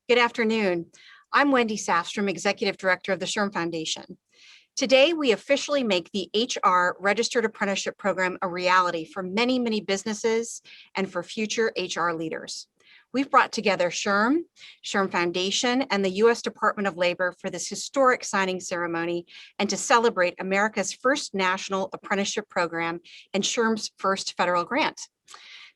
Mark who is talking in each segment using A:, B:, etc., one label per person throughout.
A: Good afternoon. I'm Wendy Safstrom, Executive Director of the SHRM Foundation. Today, we officially make the HR Registered Apprenticeship Program a reality for many, many businesses and for future HR leaders. We've brought together SHRM, SHRM Foundation, and the U.S. Department of Labor for this historic signing ceremony and to celebrate America's first national apprenticeship program and SHRM's first federal grant.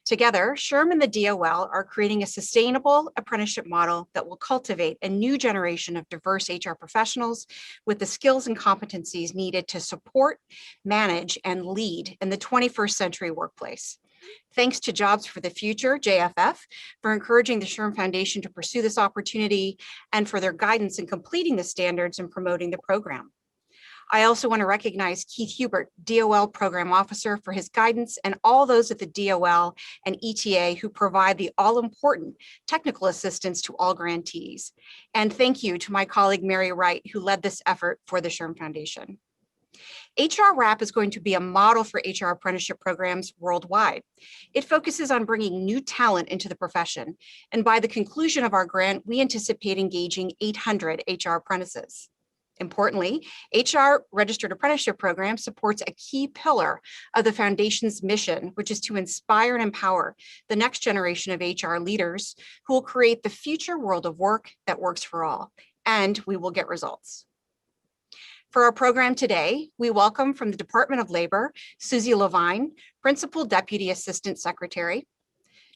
A: Together, SHRM and the DOL are creating a sustainable apprenticeship model that will cultivate a new generation of diverse HR professionals with the skills and competencies needed to support, manage, and lead in the 21st century workplace. Thanks to Jobs for the Future, JFF, for encouraging the SHRM Foundation to pursue this opportunity and for their guidance in completing the standards and promoting the program. I also want to recognize Keith Hubert, DOL Program Officer, for his guidance and all those at the DOL and ETA who provide the all-important technical assistance to all grantees. And thank you to my colleague, Mary Wright, who led this effort for the SHRM Foundation. HR Wrap is going to be a model for HR apprenticeship programs worldwide. It focuses on bringing new talent into the profession. And by the conclusion of our grant, we anticipate engaging 800 HR apprentices. Importantly, HR Registered Apprenticeship Program supports a key pillar of the Foundation's mission, which is to inspire and empower the next generation of HR leaders who will create the future world of work that works for all, and we will get results. For our program today, we welcome from the Department of Labor, Susie Levine, Principal Deputy Assistant Secretary,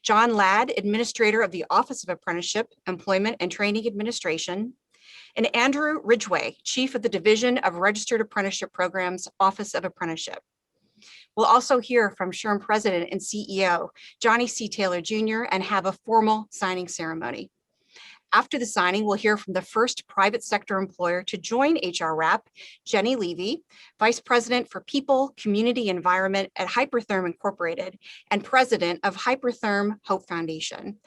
A: John Ladd, Administrator of the Office of Apprenticeship, Employment and Training Administration, and Andrew Ridgway, Chief of the Division of Registered Apprenticeship Programs, Office of Apprenticeship. We'll also hear from SHRM President and CEO, Johnny C. Taylor Jr., and have a formal signing ceremony. After the signing, we'll hear from the first private sector employer to join HR Wrap, Jenny Levy, Vice President for People, Community, Environment at Hypertherm Incorporated, and President of Hypertherm Hope Foundation.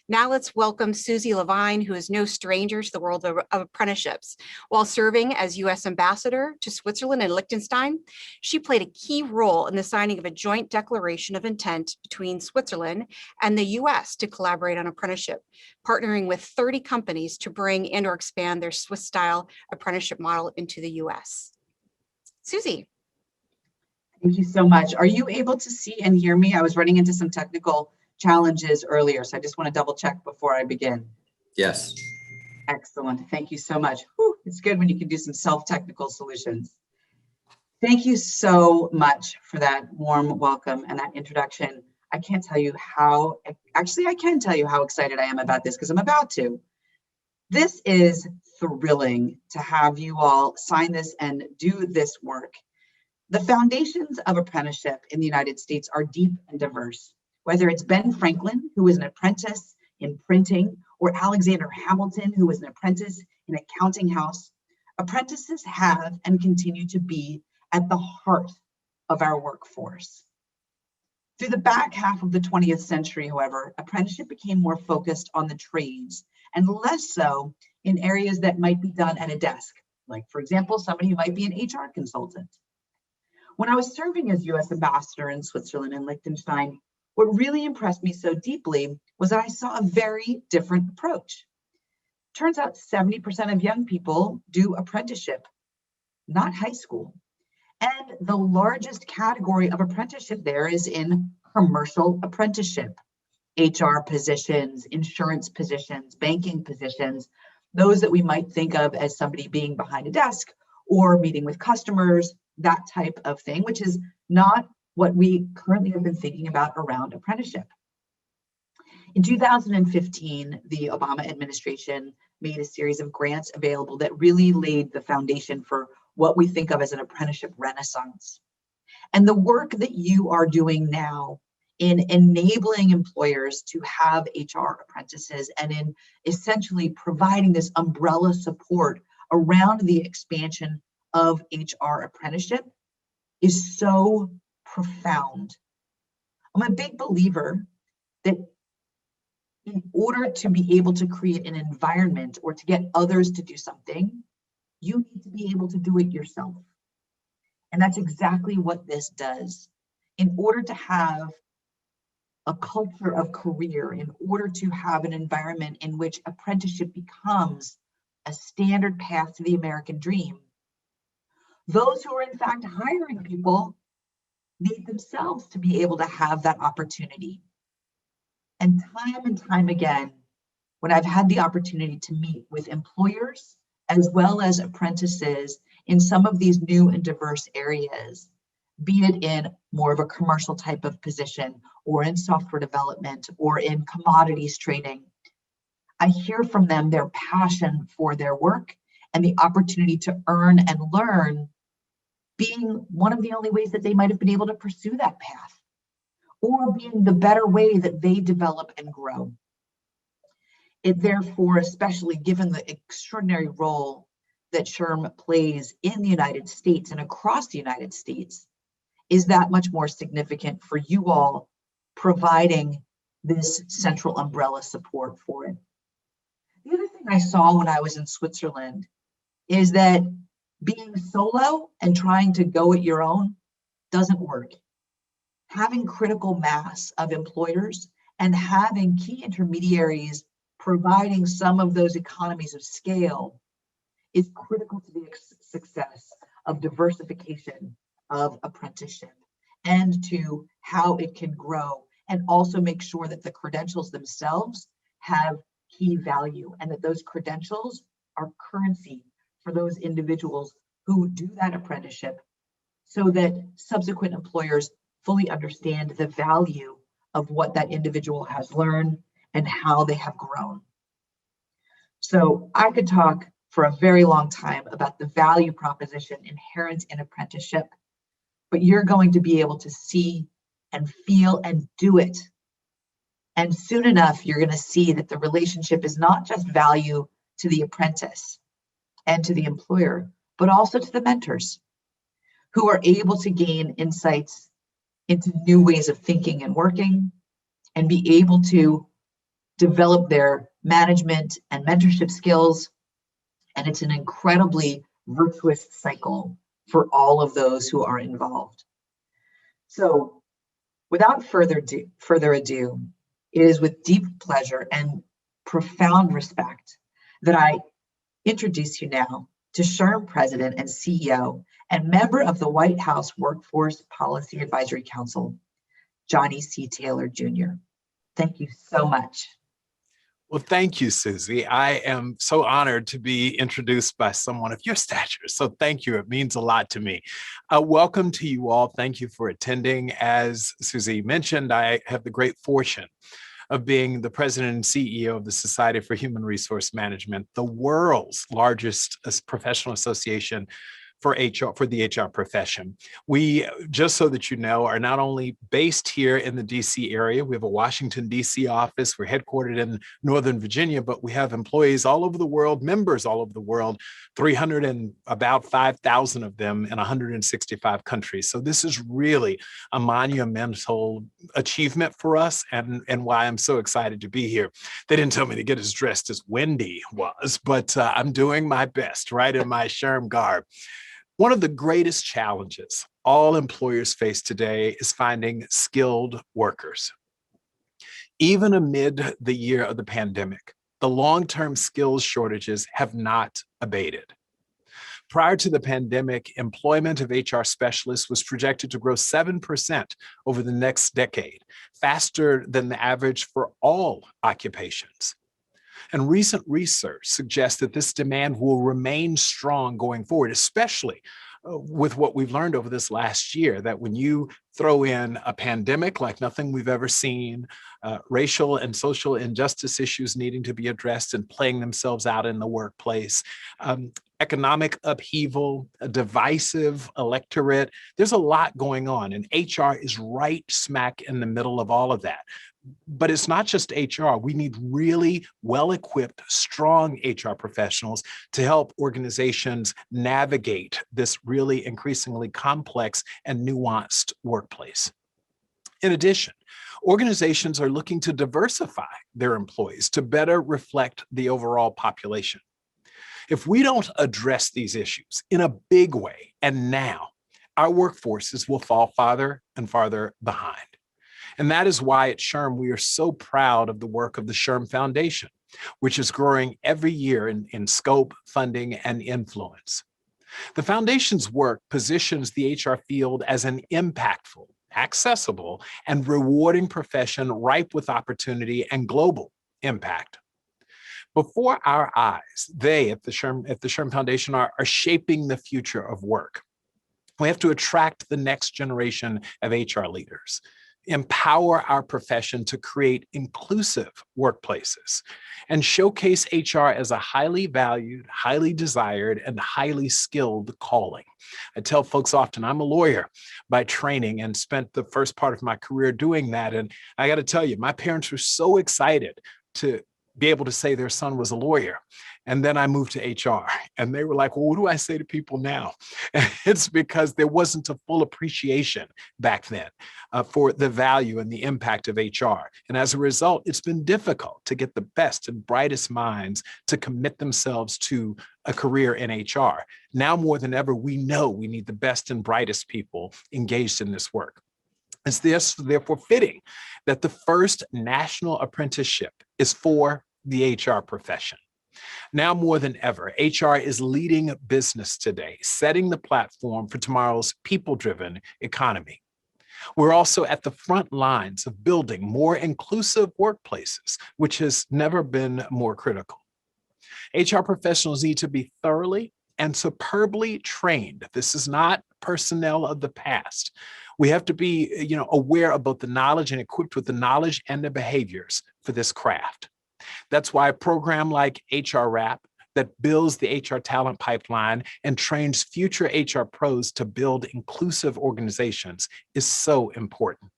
A: Now let's welcome Susie Levine, who is no stranger to the world of apprenticeships. While serving as U.S. Ambassador to Switzerland and Liechtenstein, she played a key role in the signing of a joint declaration of intent between Switzerland and the U.S. to collaborate on apprenticeship, partnering with 30 companies to bring and or expand their Swiss-style apprenticeship model into the U.S. Susie.
B: Thank you so much. Are you able to see and hear me? I was running into some technical challenges earlier, so I just want to double check before I begin.
C: Yes.
B: Excellent. Thank you so much. Whew, it's good when you can do some self-technical solutions. Thank you so much for that warm welcome and that introduction. I can't tell you how, actually I can tell you how excited I am about this because I'm about to. This is thrilling to have you all sign this and do this work. The foundations of apprenticeship in the United States are deep and diverse. Whether it's Ben Franklin, who was an apprentice in printing, or Alexander Hamilton, who was an apprentice in a counting house, apprentices have and continue to be at the heart of our workforce. Through the back half of the 20th century, however, apprenticeship became more focused on the trades and less so in areas that might be done at a desk, like, for example, somebody who might be an HR consultant. When I was serving as U.S. Ambassador in Switzerland and Liechtenstein, what really impressed me so deeply was that I saw a very different approach. Turns out 70% of young people do apprenticeship, not high school. And the largest category of apprenticeship there is in commercial apprenticeship, HR positions, insurance positions, banking positions, those that we might think of as somebody being behind a desk or meeting with customers, that type of thing, which is not what we currently have been thinking about around apprenticeship. In 2015, the Obama administration made a series of grants available that really laid the foundation for what we think of as an apprenticeship renaissance. And the work that you are doing now in enabling employers to have HR apprentices and in essentially providing this umbrella support around the expansion of HR apprenticeship is so profound. I'm a big believer that in order to be able to create an environment or to get others to do something, you need to be able to do it yourself. And that's exactly what this does. In order to have a culture of career, in order to have an environment in which apprenticeship becomes a standard path to the American dream, those who are in fact hiring people need themselves to be able to have that opportunity. And time again, when I've had the opportunity to meet with employers as well as apprentices in some of these new and diverse areas, be it in more of a commercial type of position or in software development or in commodities trading, I hear from them their passion for their work and the opportunity to earn and learn being one of the only ways that they might have been able to pursue that path, or being the better way that they develop and grow. It therefore, especially given the extraordinary role that SHRM plays in the United States and across the United States, is that much more significant for you all providing this central umbrella support for it. The other thing I saw when I was in Switzerland is that being solo and trying to go it your own doesn't work. Having critical mass of employers and having key intermediaries providing some of those economies of scale is critical to the success of diversification of apprenticeship and to how it can grow, and also make sure that the credentials themselves have key value and that those credentials are currency for those individuals who do that apprenticeship, so that subsequent employers fully understand the value of what that individual has learned and how they have grown. So I could talk for a very long time about the value proposition inherent in apprenticeship, but you're going to be able to see and feel and do it. And soon enough, you're going to see that the relationship is not just value to the apprentice and to the employer, but also to the mentors who are able to gain insights into new ways of thinking and working, and be able to develop their management and mentorship skills. And it's an incredibly virtuous cycle for all of those who are involved. So without further ado, it is with deep pleasure and profound respect that I introduce you now to SHRM President and CEO and member of the White House Workforce Policy Advisory Council, Johnny C. Taylor Jr. Thank you so much.
C: Well, thank you, Susie. I am so honored to be introduced by someone of your stature. So thank you. It means a lot to me. Welcome to you all. Thank you for attending. As Susie mentioned, I have the great fortune of being the president and CEO of the Society for Human Resource Management, the world's largest professional association for HR, for the HR profession. We, just so that you know, are not only based here in the DC area, we have a Washington, DC office, we're headquartered in Northern Virginia, but we have employees all over the world, members all over the world, 300 and about 5,000 of them in 165 countries. So this is really a monumental achievement for us, and why I'm so excited to be here. They didn't tell me to get as dressed as Wendy was, but I'm doing my best, right, in my SHRM garb. One of the greatest challenges all employers face today is finding skilled workers. Even amid the year of the pandemic, the long-term skills shortages have not abated. Prior to the pandemic, employment of HR specialists was projected to grow 7% over the next decade, faster than the average for all occupations. And recent research suggests that this demand will remain strong going forward, especially with what we've learned over this last year, that when you throw in a pandemic like nothing we've ever seen, racial and social injustice issues needing to be addressed and playing themselves out in the workplace, economic upheaval, a divisive electorate, there's a lot going on, and HR is right smack in the middle of all of that. But it's not just HR. We need really well-equipped, strong HR professionals to help organizations navigate this really increasingly complex and nuanced workplace. In addition, organizations are looking to diversify their employees to better reflect the overall population. If we don't address these issues in a big way and now, our workforces will fall farther and farther behind. And that is why at SHRM, we are so proud of the work of the SHRM Foundation, which is growing every year in scope, funding, and influence. The foundation's work positions the HR field as an impactful, accessible, and rewarding profession ripe with opportunity and global impact. Before our eyes, they at the SHRM Foundation are shaping the future of work. We have to attract the next generation of HR leaders, empower our profession to create inclusive workplaces, and showcase HR as a highly valued, highly desired, and highly skilled calling. I tell folks often I'm a lawyer by training and spent the first part of my career doing that. And I got to tell you, my parents were so excited to be able to say their son was a lawyer. And then I moved to HR and they were like, well, what do I say to people now? And it's because there wasn't a full appreciation back then for the value and the impact of HR. And as a result, it's been difficult to get the best and brightest minds to commit themselves to a career in HR. Now more than ever, we know we need the best and brightest people engaged in this work. It's therefore fitting that the first national apprenticeship is for the HR profession. Now more than ever, HR is leading business today, setting the platform for tomorrow's people-driven economy. We're also at the front lines of building more inclusive workplaces, which has never been more critical. HR professionals need to be thoroughly and superbly trained. This is not personnel of the past. We have to be, aware of both the knowledge and equipped with the knowledge and the behaviors for this craft. That's why a program like HR Wrap that builds the HR talent pipeline and trains future HR pros to build inclusive organizations is so important.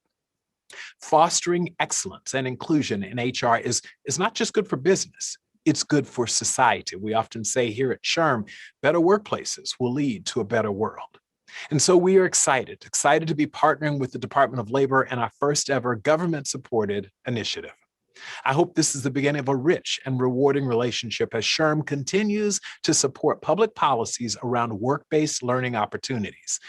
C: Fostering excellence and inclusion in HR is not just good for business, it's good for society. We often say here at SHRM, better workplaces will lead to a better world. And so we are excited to be partnering with the Department of Labor in our first ever government-supported initiative. I hope this is the beginning of a rich and rewarding relationship as SHRM continues to support public policies around work-based learning opportunities,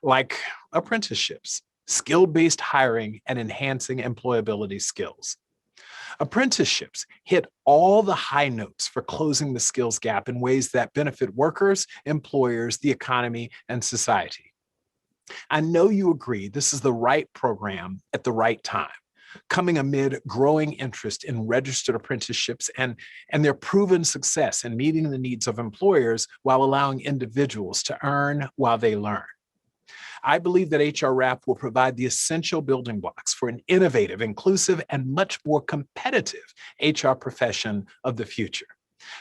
C: like apprenticeships, skill-based hiring, and enhancing employability skills. Apprenticeships hit all the high notes for closing the skills gap in ways that benefit workers, employers, the economy, and society. I know you agree this is the right program at the right time, coming amid growing interest in registered apprenticeships and their proven success in meeting the needs of employers while allowing individuals to earn while they learn. I believe that HR Wrap will provide the essential building blocks for an innovative, inclusive, and much more competitive HR profession of the future.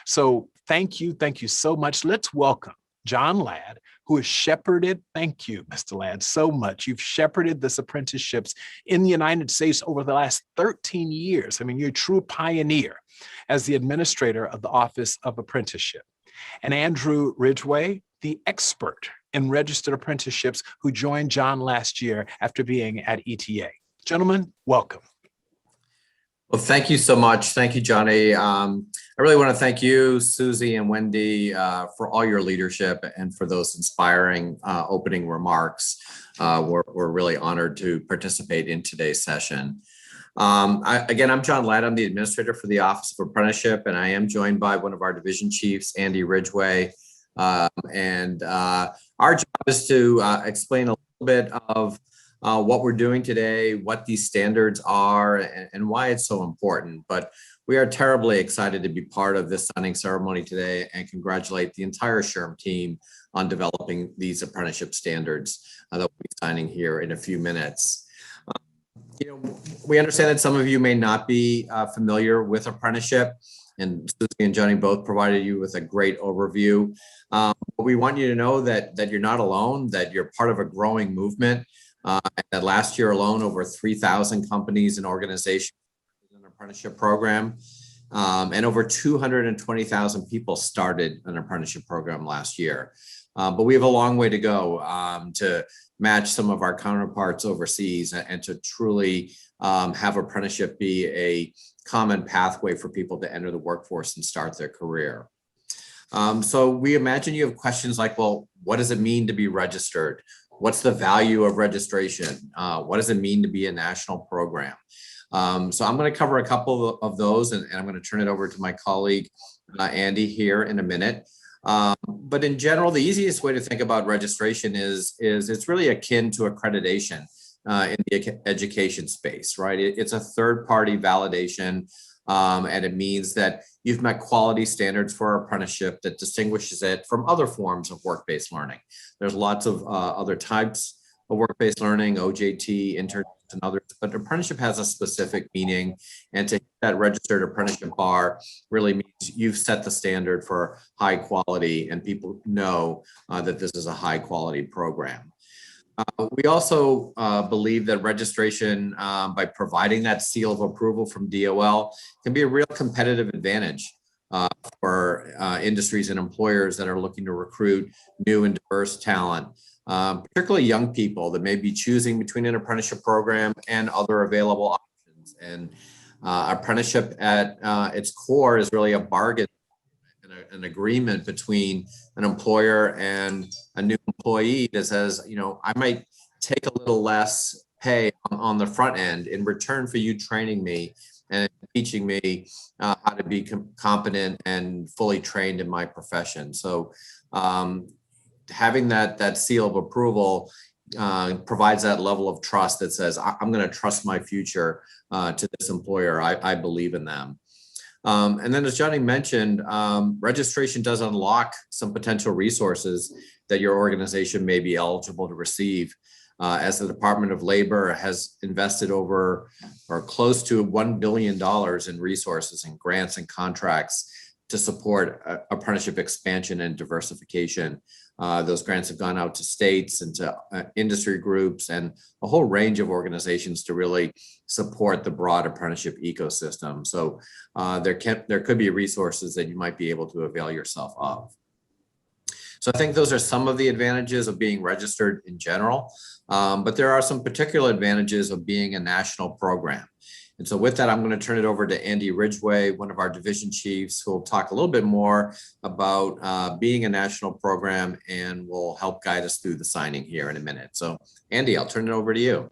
C: So thank you so much. Let's welcome John Ladd, who has shepherded, thank you, Mr. Ladd, so much. You've shepherded this apprenticeships in the United States over the last 13 years. I mean, you're a true pioneer as the administrator of the Office of Apprenticeship. And Andrew Ridgway, the expert in registered apprenticeships who joined John last year after being at ETA. Gentlemen, welcome.
D: Well, thank you so much. Thank you, Johnny. I really want to thank you, Susie and Wendy, for all your leadership and for those inspiring opening remarks. We're really honored to participate in today's session. Again, I'm John Ladd. I'm the administrator for the Office of Apprenticeship, and I am joined by one of our division chiefs, Andy Ridgway. Our job is to explain a little bit of what we're doing today, what these standards are, and why it's so important. But we are terribly excited to be part of this signing ceremony today and congratulate the entire SHRM team on developing these apprenticeship standards that we'll be signing here in a few minutes. We understand that some of you may not be familiar with apprenticeship, and Susie and Johnny both provided you with a great overview. But we want you to know that you're not alone, that you're part of a growing movement. That last year alone, over 3,000 companies and organizations in an apprenticeship program, and over 220,000 people started an apprenticeship program last year. But we have a long way to go to match some of our counterparts overseas and to truly have apprenticeship be a common pathway for people to enter the workforce and start their career. So we imagine you have questions like, well, what does it mean to be registered? What's the value of registration? What does it mean to be a national program? So I'm going to cover a couple of those, and I'm going to turn it over to my colleague, Andy, here in a minute. But in general, the easiest way to think about registration is it's really akin to accreditation in the education space, right? It's a third-party validation, and it means that you've met quality standards for apprenticeship that distinguishes it from other forms of work-based learning. There's lots of other types of work-based learning, OJT, internships, and others, but apprenticeship has a specific meaning, and to hit that registered apprenticeship bar really means you've set the standard for high quality, and people know that this is a high quality program. We also believe that registration, by providing that seal of approval from DOL, can be a real competitive advantage for industries and employers that are looking to recruit new and diverse talent, particularly young people that may be choosing between an apprenticeship program and other available options. And apprenticeship at its core is really a bargain, an agreement between an employer and a new employee that says, you know, I might take a little less pay on the front end in return for you training me and teaching me how to be competent and fully trained in my profession. So having that seal of approval provides that level of trust that says, I'm going to trust my future to this employer. I believe in them. And then, as Johnny mentioned, registration does unlock some potential resources that your organization may be eligible to receive, as the Department of Labor has invested over or close to $1 billion in resources and grants and contracts to support apprenticeship expansion and diversification. Those grants have gone out to states and to industry groups and a whole range of organizations to really support the broad apprenticeship ecosystem. So there could be resources that you might be able to avail yourself of. So I think those are some of the advantages of being registered in general, but there are some particular advantages of being a national program. And so with that, I'm going to turn it over to Andy Ridgway, one of our division chiefs, who will talk a little bit more about being a national program and will help guide us through the signing here in a minute. So Andy, I'll turn it over to you.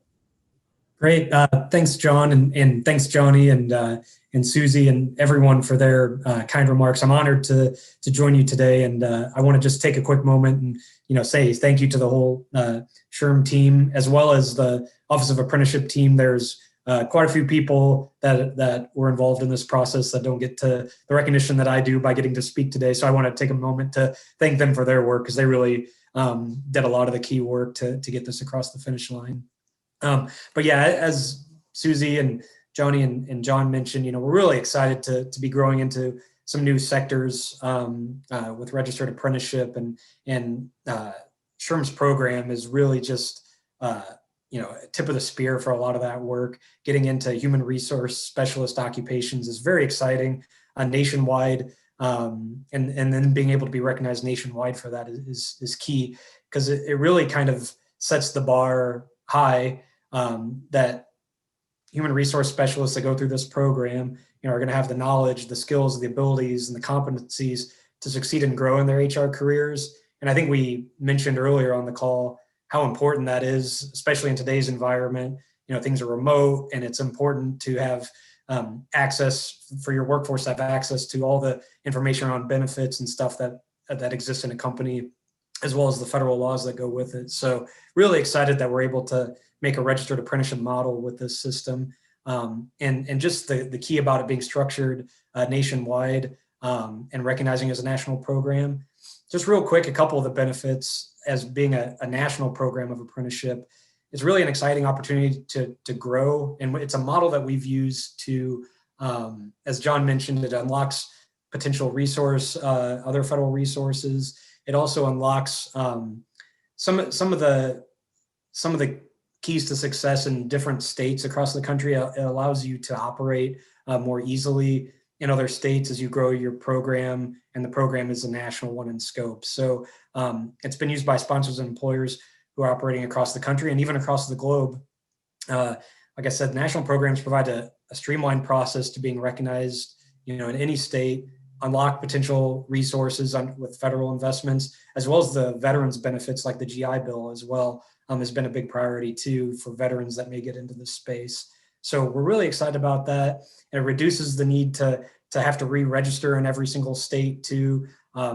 E: Great. Thanks, John, and thanks, Johnny, and Susie, and everyone for their kind remarks. I'm honored to join you today, and I want to just take a quick moment and say thank you to the whole SHRM team, as well as the Office of Apprenticeship team. There's quite a few people that were involved in this process that don't get to the recognition that I do by getting to speak today. So I want to take a moment to thank them for their work, because they really did a lot of the key work to get this across the finish line. But yeah, as Susie and Johnny and John mentioned, we're really excited to be growing into some new sectors with registered apprenticeship, and SHRM's program is really just tip of the spear for a lot of that work. Getting into human resource specialist occupations is very exciting, nationwide, and then being able to be recognized nationwide for that is key, because it really kind of sets the bar high, that human resource specialists that go through this program are going to have the knowledge, the skills, the abilities, and the competencies to succeed and grow in their HR careers. And I think we mentioned earlier on the call how important that is, especially in today's environment. Things are remote, and it's important to have access for your workforce to have access to all the information on benefits and stuff that exists in a company, as well as the federal laws that go with it. So really excited that we're able to make a registered apprenticeship model with this system. And just the key about it being structured nationwide and recognizing as a national program. Just real quick, a couple of the benefits as being a national program of apprenticeship. It's really an exciting opportunity to grow. And it's a model that we've used to, as John mentioned, it unlocks potential other federal resources. It also unlocks some of the keys to success in different states across the country. It allows you to operate more easily in other states as you grow your program, and the program is a national one in scope. So it's been used by sponsors and employers who are operating across the country and even across the globe. Like I said, national programs provide a streamlined process to being recognized, in any state, unlock potential resources with federal investments, as well as the veterans benefits like the GI Bill as well, has been a big priority too for veterans that may get into this space. So we're really excited about that. It reduces the need to have to re-register in every single state too.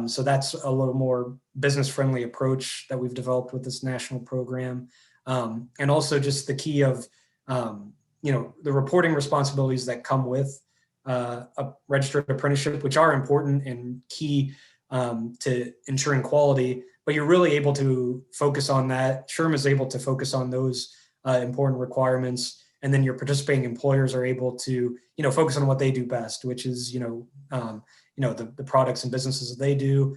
E: So that's a little more business-friendly approach that we've developed with this national program. And also just the key of, the reporting responsibilities that come with a registered apprenticeship, which are important and key to ensuring quality, but you're really able to focus on that. SHRM is able to focus on those important requirements. And then your participating employers are able to, focus on what they do best, which is, the products and businesses that they do.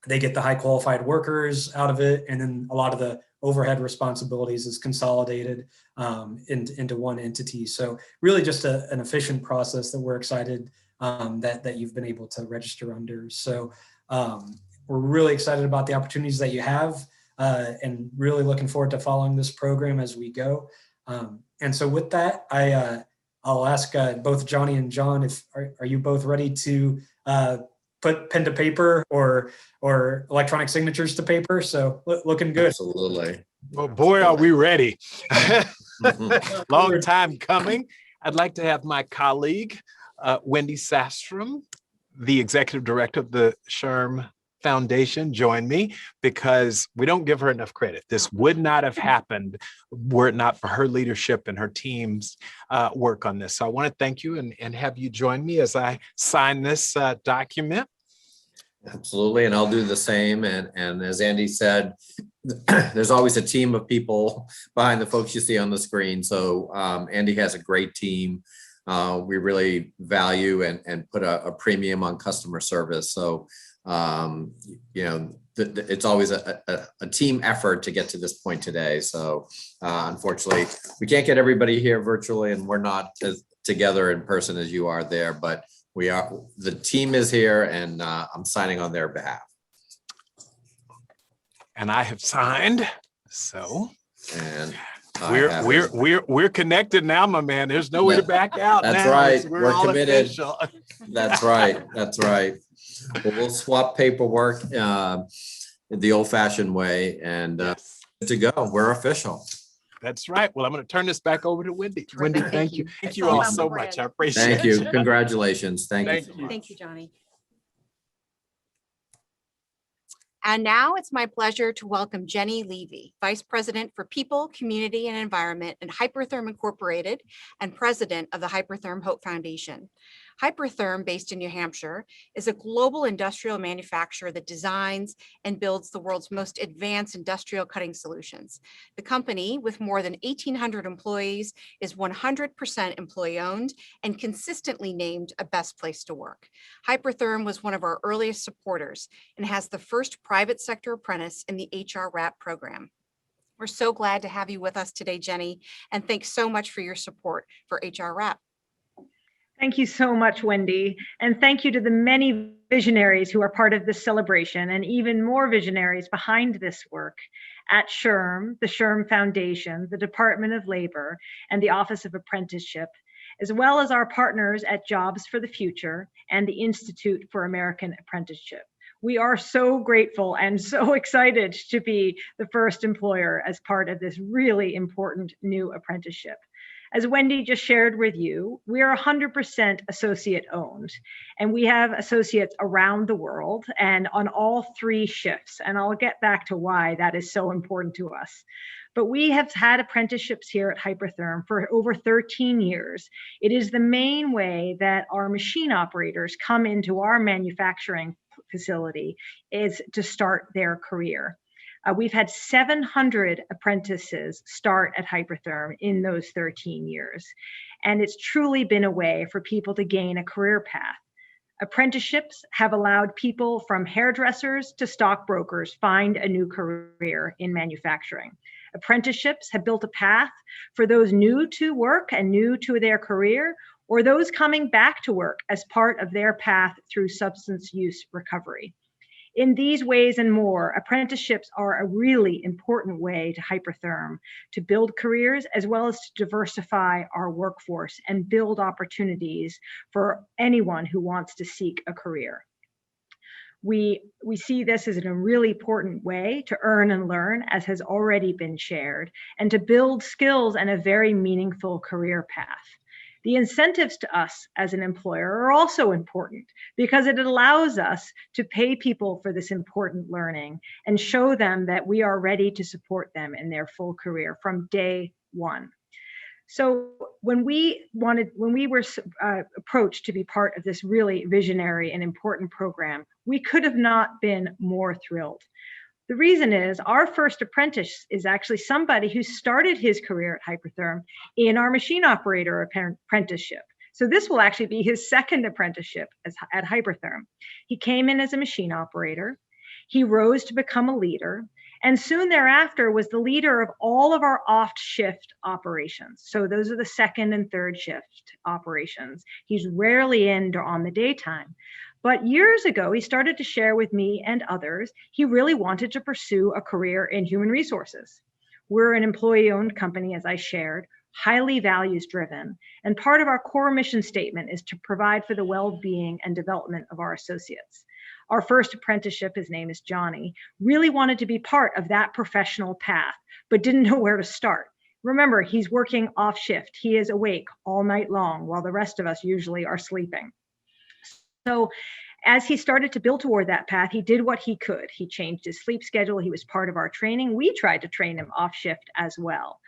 E: They get the high qualified workers out of it. And then a lot of the overhead responsibilities is consolidated into one entity. So really just an efficient process that we're excited that you've been able to register under. So we're really excited about the opportunities that you have and really looking forward to following this program as we go. And so with that, I'll ask both Johnny and John, are you both ready to put pen to paper or electronic signatures to paper? So looking good.
D: Absolutely.
C: Well, boy, are we ready. Long time coming. I'd like to have my colleague, Wendy Safstrom, the executive director of the SHRM Foundation, join me, because we don't give her enough credit. This would not have happened were it not for her leadership and her team's work on this. So I want to thank you and have you join me as I sign this document.
D: Absolutely, and I'll do the same. And as Andy said, there's always a team of people behind the folks you see on the screen. So Andy has a great team. We really value and put a premium on customer service. So it's always a team effort to get to this point today. So unfortunately, we can't get everybody here virtually, and we're not as together in person as you are there, but the team is here, and I'm signing on their behalf.
C: And I have signed. So
D: and
C: we're connected now, my man. There's no way to back out.
D: That's
C: now.
D: right.
C: We're all
D: committed.
C: Official.
D: That's right. That's right. Well, we'll swap paperwork the old-fashioned way, and good to go. We're official.
C: That's right. Well, I'm going to turn this back over to Wendy. Wendy, thank you. Thank you all so much. I appreciate it.
D: Thank you. Congratulations. Thank you so much.
A: Thank you, Johnny. And now it's my pleasure to welcome Jenny Levy, Vice President for People, Community, and Environment at Hypertherm Incorporated and President of the Hypertherm Hope Foundation. Hypertherm, based in New Hampshire, is a global industrial manufacturer that designs and builds the world's most advanced industrial cutting solutions. The company, with more than 1,800 employees, is 100% employee-owned and consistently named a best place to work. Hypertherm was one of our earliest supporters and has the first private sector apprentice in the HR RAP program. We're so glad to have you with us today, Jenny, and thanks so much for your support for HR RAP.
F: Thank you so much, Wendy. And thank you to the many visionaries who are part of this celebration, and even more visionaries behind this work at SHRM, the SHRM Foundation, the Department of Labor, and the Office of Apprenticeship, as well as our partners at Jobs for the Future and the Institute for American Apprenticeship. We are so grateful and so excited to be the first employer as part of this really important new apprenticeship. As Wendy just shared with you, we are 100% associate owned, and we have associates around the world and on all 3 shifts. And I'll get back to why that is so important to us. But we have had apprenticeships here at Hypertherm for over 13 years. It is the main way that our machine operators come into our manufacturing facility is to start their career. We've had 700 apprentices start at Hypertherm in those 13 years. And it's truly been a way for people to gain a career path. Apprenticeships have allowed people from hairdressers to stockbrokers find a new career in manufacturing. Apprenticeships have built a path for those new to work and new to their career, or those coming back to work as part of their path through substance use recovery. In these ways and more, apprenticeships are a really important way to Hypertherm to build careers as well as to diversify our workforce and build opportunities for anyone who wants to seek a career. We see this as a really important way to earn and learn, as has already been shared, and to build skills and a very meaningful career path. The incentives to us as an employer are also important because it allows us to pay people for this important learning and show them that we are ready to support them in their full career from day one. So when we were approached to be part of this really visionary and important program, we could have not been more thrilled. The reason is our first apprentice is actually somebody who started his career at Hypertherm in our machine operator apprenticeship. So this will actually be his second apprenticeship at Hypertherm. He came in as a machine operator. He rose to become a leader, and soon thereafter was the leader of all of our off-shift operations. So those are the second and third shift operations. He's rarely in on the daytime. But years ago, he started to share with me and others, he really wanted to pursue a career in human resources. We're an employee-owned company, as I shared, highly values-driven, and part of our core mission statement is to provide for the well-being and development of our associates. Our first apprenticeship, his name is Johnny, really wanted to be part of that professional path, but didn't know where to start. Remember, he's working off shift. He is awake all night long while the rest of us usually are sleeping. So as he started to build toward that path, he did what he could. He changed his sleep schedule. He was part of our training. We tried to train him off shift as well.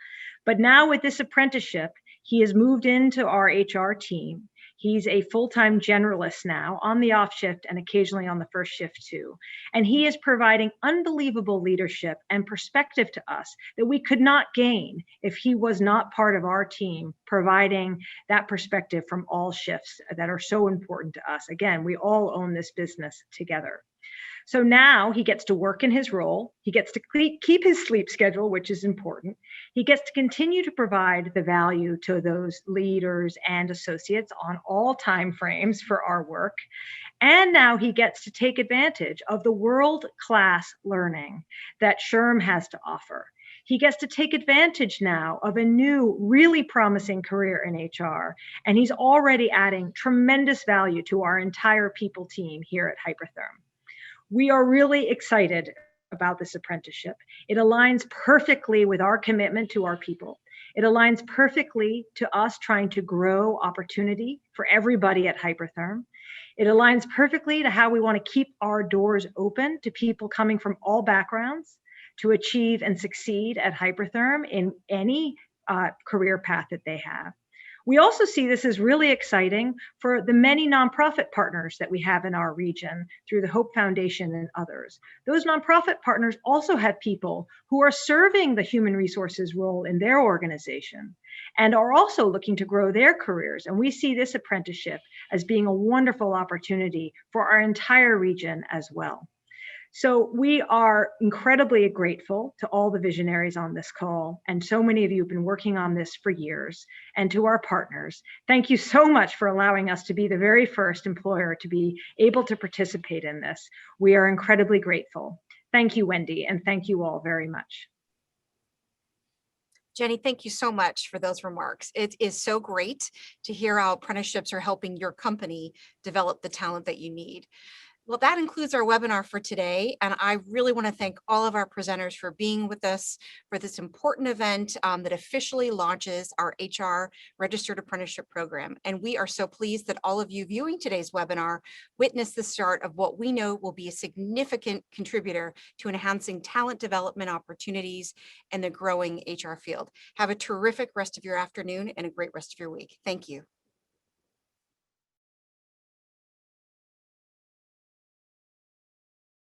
F: But now with this apprenticeship, he has moved into our HR team. He's a full-time generalist now on the off shift and occasionally on the first shift too. And he is providing unbelievable leadership and perspective to us that we could not gain if he was not part of our team, providing that perspective from all shifts that are so important to us. Again, we all own this business together. So now he gets to work in his role. He gets to keep his sleep schedule, which is important. He gets to continue to provide the value to those leaders and associates on all time frames for our work. And now he gets to take advantage of the world-class learning that SHRM has to offer. He gets to take advantage now of a new, really promising career in HR, and he's already adding tremendous value to our entire people team here at Hypertherm. We are really excited about this apprenticeship. It aligns perfectly with our commitment to our people. It aligns perfectly to us trying to grow opportunity for everybody at Hypertherm. It aligns perfectly to how we want to keep our doors open to people coming from all backgrounds to achieve and succeed at Hypertherm in any career path that they have. We also see this as really exciting for the many nonprofit partners that we have in our region through the Hope Foundation and others. Those nonprofit partners also have people who are serving the human resources role in their organization and are also looking to grow their careers. And we see this apprenticeship as being a wonderful opportunity for our entire region as well. So we are incredibly grateful to all the visionaries on this call, and so many of you have been working on this for years, and to our partners. Thank you so much for allowing us to be the very first employer to be able to participate in this. We are incredibly grateful. Thank you, Wendy, and thank you all very much.
A: Jenny, thank you so much for those remarks. It is so great to hear how apprenticeships are helping your company develop the talent that you need. Well, that includes our webinar for today, and I really want to thank all of our presenters for being with us for this important event that officially launches our HR Registered Apprenticeship Program. And we are so pleased that all of you viewing today's webinar witnessed the start of what we know will be a significant contributor to enhancing talent development opportunities in the growing HR field. Have a terrific rest of your afternoon and a great rest of your week. Thank you.